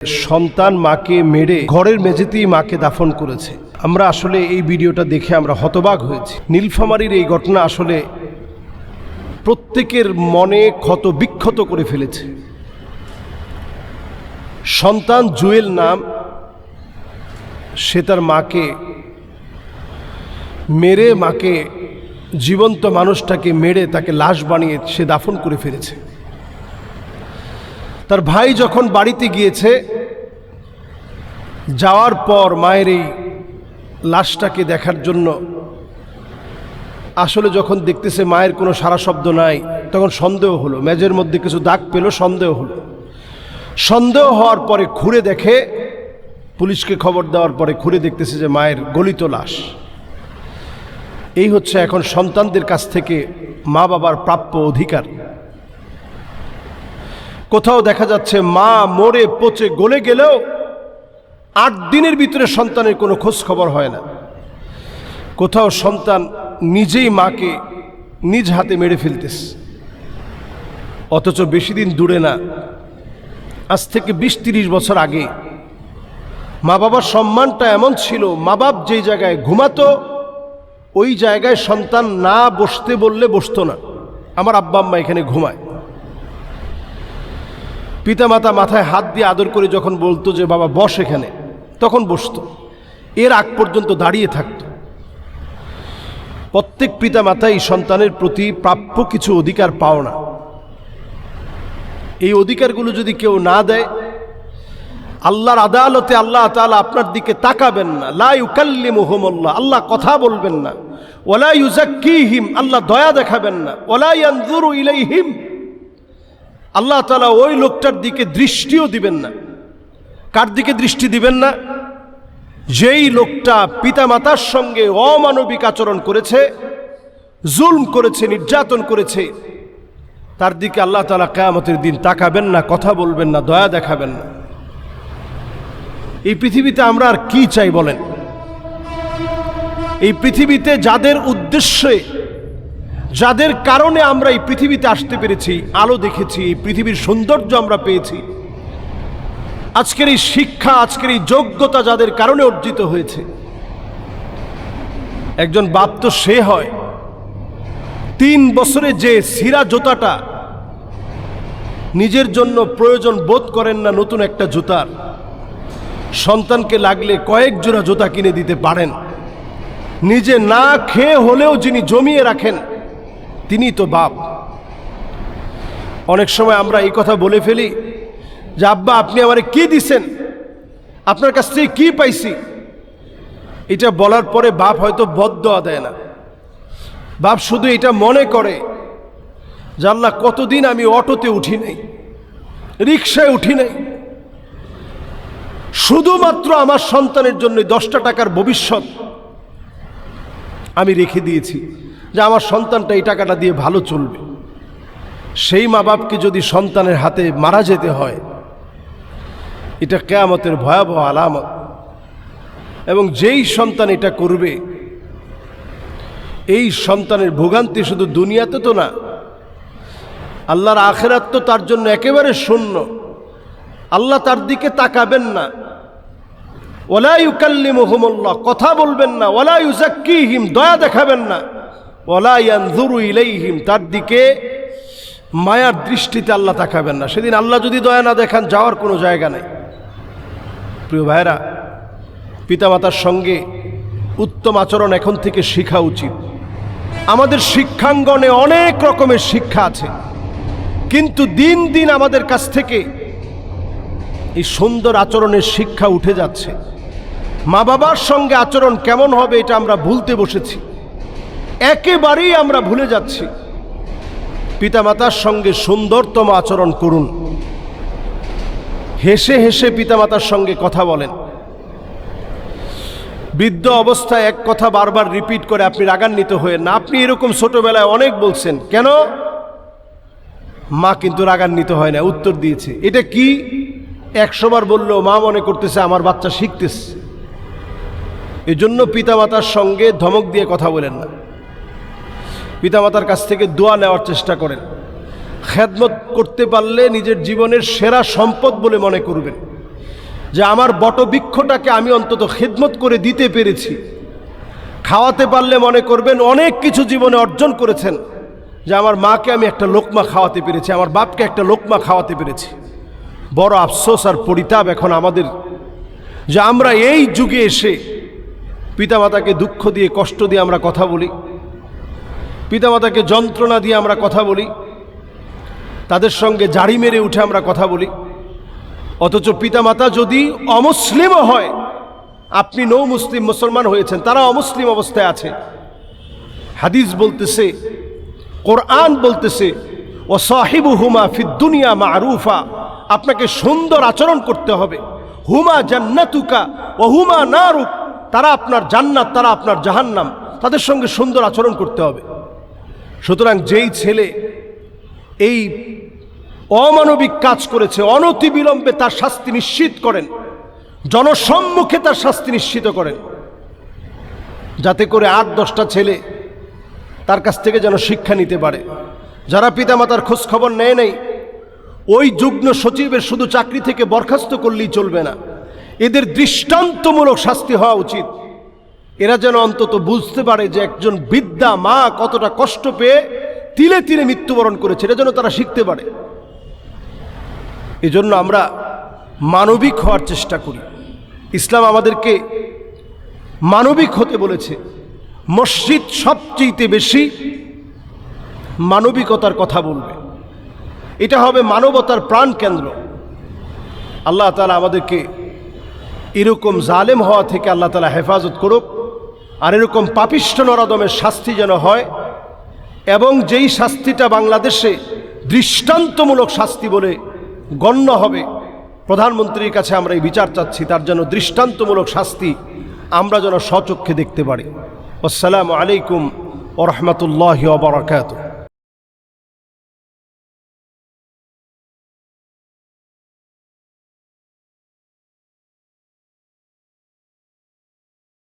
সন্তান মাকে মেরে ঘরের মেঝেতেই মাকে দাফন করেছে। আমরা আসলে এই ভিডিওটা দেখে আমরা হতবাক হয়েছি। নীলফামারীর এই ঘটনা আসলে প্রত্যেকের মনে ক্ষত বিক্ষত করে ফেলেছে। সন্তান জুয়েল নাম, সে তার মাকে মেরে, মাকে জীবন্ত মানুষটাকে মেরে তাকে লাশ বানিয়ে সে দাফন করে ফেলেছে। তার ভাই যখন বাড়িতে গিয়েছে, যাওয়ার পর মায়ের এই লাশটাকে দেখার জন্য আসলে যখন দেখতেছে মায়ের কোনো সারা শব্দ নাই, তখন সন্দেহ হলো, মেঝের মধ্যে কিছু দাগ পেল, সন্দেহ হলো। সন্দেহ হওয়ার পরে ঘুরে দেখে, পুলিশকে খবর দেওয়ার পরে ঘুরে দেখতেছে যে মায়ের গলিত লাশ। এই হচ্ছে এখন সন্তানদের কাছ থেকে মা বাবার প্রাপ্য অধিকার। কোথাও দেখা যাচ্ছে মা মরে পচে গলে গেলেও 8 দিনের ভিতরে সন্তানের কোনো খোঁজ খবর হয় না। কোথাও সন্তান নিজেই মাকে নিজ হাতে মেরে ফেলতেছে, অথচ বেশি দিন দূরে না, আজ থেকে 20-30 বছর আগে মা বাবার সম্মানটা এমন ছিল, মা বাপ যেই জায়গায় ঘুমাতো ওই জায়গায় সন্তান না বসতে বললে বসতো না। আমার আব্বা আম্মা এখানে ঘুমায়, পিতামাতা মাথায় হাত দিয়ে আদর করে যখন বলতো যে বাবা বস এখানে, তখন বসতো। এর আগ পর্যন্ত দাঁড়িয়ে থাকতো। প্রত্যেক পিতামাতাই সন্তানের প্রতি প্রাপ্য কিছু অধিকার পাও না। এই অধিকারগুলো যদি কেউ না দেয়, আল্লাহর আদালতে আল্লাহ তাআলা আপনার দিকে তাকাবেন না। লা ইউকাল্লিমুহুমুল্লাহ, আল্লাহ কথা বলবেন না। ওয়ালা ইউযাক্কিহিম, আল্লাহ দয়া দেখাবেন না। ওয়ালা ইয়ানজুরু ইলাইহিম, আল্লাহ তাআলা ওই লোকটার দিকে দৃষ্টিও দিবেন না। কার দিকে দৃষ্টি দিবেন না? যেই লোকটা পিতামাতার সঙ্গে অমানবিক আচরণ করেছে, জুলম করেছে, নির্যাতন করেছে, তার দিকে আল্লাহ তাআলা কিয়ামতের দিন তাকাবেন না, কথা বলবেন না, দয়া দেখাবেন না। এই পৃথিবীতে আমরা আর কি চাই বলেন? এই পৃথিবীতে যাদের উদ্দেশ্যে, যাদের কারণে আমরা এই পৃথিবীতে আসতে পেরেছি, আলো দেখেছি, এই পৃথিবীর সৌন্দর্য আমরা পেয়েছি, আজকের এই শিক্ষা, আজকের এই যোগ্যতা যাদের কারণে অর্জিত হয়েছে, একজন বাপ তো সে হয় 3 বছরে যে ছিঁড়া জুতাটা নিজের জন্য প্রয়োজন বোধ করেন না নতুন একটা জুতার, সন্তানকে লাগলে কয়েক জোড়া জুতা কিনে দিতে পারেন। নিজে না খেয়ে হলেও যিনি জমিয়ে রাখেন, তিনি তো বাপ। অনেক সময় আমরা এই কথা বলে ফেলি যে আব্বা আপনি আমারে কি দিছেন, আপনার কাছ থেকে কি পাইছি। এটা বলার পরে বাপ হয়তো বদদোয়া দেয় না, বাপ শুধু এটা মনে করে যে আল্লাহ কতদিন আমি অটোতে উঠি নাই, রিকশায় উঠি নাই, শুধুমাত্র আমার সন্তানের জন্য 10টা টাকার ভবিষ্যৎ আমি রেখে দিয়েছি, যে আমার সন্তানটা এই টাকাটা দিয়ে ভালো চলবে। সেই মা বাপকে যদি সন্তানের হাতে মারা যেতে হয়, এটা কিয়ামতের ভয়াবহ আলামত। এবং যেই সন্তান এটা করবে, এই সন্তানের ভোগান্তি শুধু দুনিয়াতে তো না, আল্লাহর আখিরাত তো তার জন্য একেবারে শূন্য। আল্লাহ তার দিকে তাকাবেন না। ওয়ালা ইউকাল্লিমুহুমুল্লাহ, কথা বলবেন না। ওয়ালা ইউযাক্কিহিম, দয়া দেখাবেন না। ওয়ালা ইয়ানজুরু ইলাইহিম, তার দিকে মায়ার দৃষ্টিতে আল্লাহ তাকাবেন না। সেদিন আল্লাহ যদি দয়া না দেখান, যাওয়ার কোনো জায়গা নেই। প্রিয় ভাইরা, পিতামাতার সঙ্গে উত্তম আচরণ এখন থেকে শেখা উচিত। আমাদের শিক্ষাঙ্গনে অনেক রকমের শিক্ষা আছে, কিন্তু দিন দিন আমাদের কাছ থেকে এই সুন্দর আচরণের শিক্ষা উঠে যাচ্ছে। মা বাবার সঙ্গে আচরণ কেমন হবে এটা আমরা ভুলতে বসেছি, একেবারেই আমরা ভুলে যাচ্ছি। পিতামাতার সঙ্গে সুন্দরতম আচরণ করুন। হেসে হেসে পিতামাতার সঙ্গে কথা বলেন। বৃদ্ধ অবস্থায় এক কথা বারবার রিপিট করে আপনি রাগান্বিত হয়েন না। আপনি এরকম ছোটবেলায় অনেক বলছেন, কেন? মা কিন্তু রাগান্বিত হয় না, উত্তর দিয়েছে। এটা কি? 100 বার বললেও মা মনে করতেছে আমার বাচ্চা শিখতেছে। এজন্য পিতামাতার সঙ্গে ধমক দিয়ে কথা বলেন না। পিতামাতার কাছ থেকে দোয়া নেওয়ার চেষ্টা করেন। খেদমত করতে পারলে নিজের জীবনের সেরা সম্পদ বলে মনে করবেন। যে আমার বটবৃক্ষটাকে আমি অন্তত খেদমত করে দিতে পেরেছি। খাওয়াতে পারলে মনে করবেন অনেক কিছু জীবনে অর্জন করেছেন, যে আমার মাকে আমি একটা লোকমা খাওয়াতে পেরেছি, আমার বাপকে একটা লোকমা খাওয়াতে পেরেছি। বড় আফসোস আর পরিতাপ এখন আমাদের, যে আমরা এই যুগে এসে পিতামাতাকে দুঃখ দিয়ে কষ্ট দিয়ে আমরা কথা বলি, পিতামাতাকে যন্ত্রণা দিয়ে আমরা কথা বলি, তাদের সঙ্গে জাড়ি মেরে উঠে আমরা কথা বলি। অথচ পিতামাতা যদি অমুসলিমও হয়, আপনি নৌ মুসলিম মুসলমান হয়েছেন, তারা অমুসলিম অবস্থায় আছে। হাদিস বলতেছে, কোরআন বলতেছে, ও সাহিবুহুমা ফিদ দুনিয়া মারুফা, আপনাকে সুন্দর আচরণ করতে হবে। হুমা জান্নাতুকা ও হুমা নারুক, তারা আপনার জান্নাত, তারা আপনার জাহান্নাম, তাদের সঙ্গে সুন্দর আচরণ করতে হবে। সুতরাং যেই ছেলে এই অমানবিক কাজ করেছে, অনতিবিলম্বে তার শাস্তি নিশ্চিত করেন, জনসম্মুখে তার শাস্তি নিশ্চিত করেন, যাতে করে 8-10টা ছেলে তার কাছ থেকে যেন শিক্ষা নিতে পারে। যারা পিতামাতার খোঁজ খবর নেয় নাই, ওই যুগ্ম সচিবের শুধু চাকরি থেকে বরখাস্ত করলেই চলবে না, এদের দৃষ্টান্তমূলক শাস্তি হওয়া উচিত। এরা যেন অন্তত বুঝতে পারে যে একজন বৃদ্ধা মা কতটা কষ্ট পেয়ে তিলে তিলে মৃত্যুবরণ করেছে, এটা যেন তারা শিখতে পারে। এজন্য আমরা মানবিক হওয়ার চেষ্টা করি। ইসলাম আমাদেরকে মানবিক হতে বলেছে। মসজিদ সবচেয়ে বেশি মানবিকতার কথা বলবে, এটা হবে মানবতার প্রাণ কেন্দ্র। আল্লাহ তাআলা আমাদেরকে এরকম জালেম হওয়া থেকে আল্লাহ তাআলা হেফাজত করুক, আর এরকম পাপিষ্ঠ নরাদমের শাস্তি যেন হয়, এবং যেই শাস্তিটা বাংলাদেশে দৃষ্টান্তমূলক শাস্তি বলে গণ্য হবে, প্রধানমন্ত্রীর কাছে আমরা এই বিচার চাচ্ছি, তার যেন দৃষ্টান্তমূলক শাস্তি আমরা যেন স্বচক্ষে দেখতে পারি। আসসালামু আলাইকুম ওয়া রাহমাতুল্লাহি ওয়া বারাকাতুহু।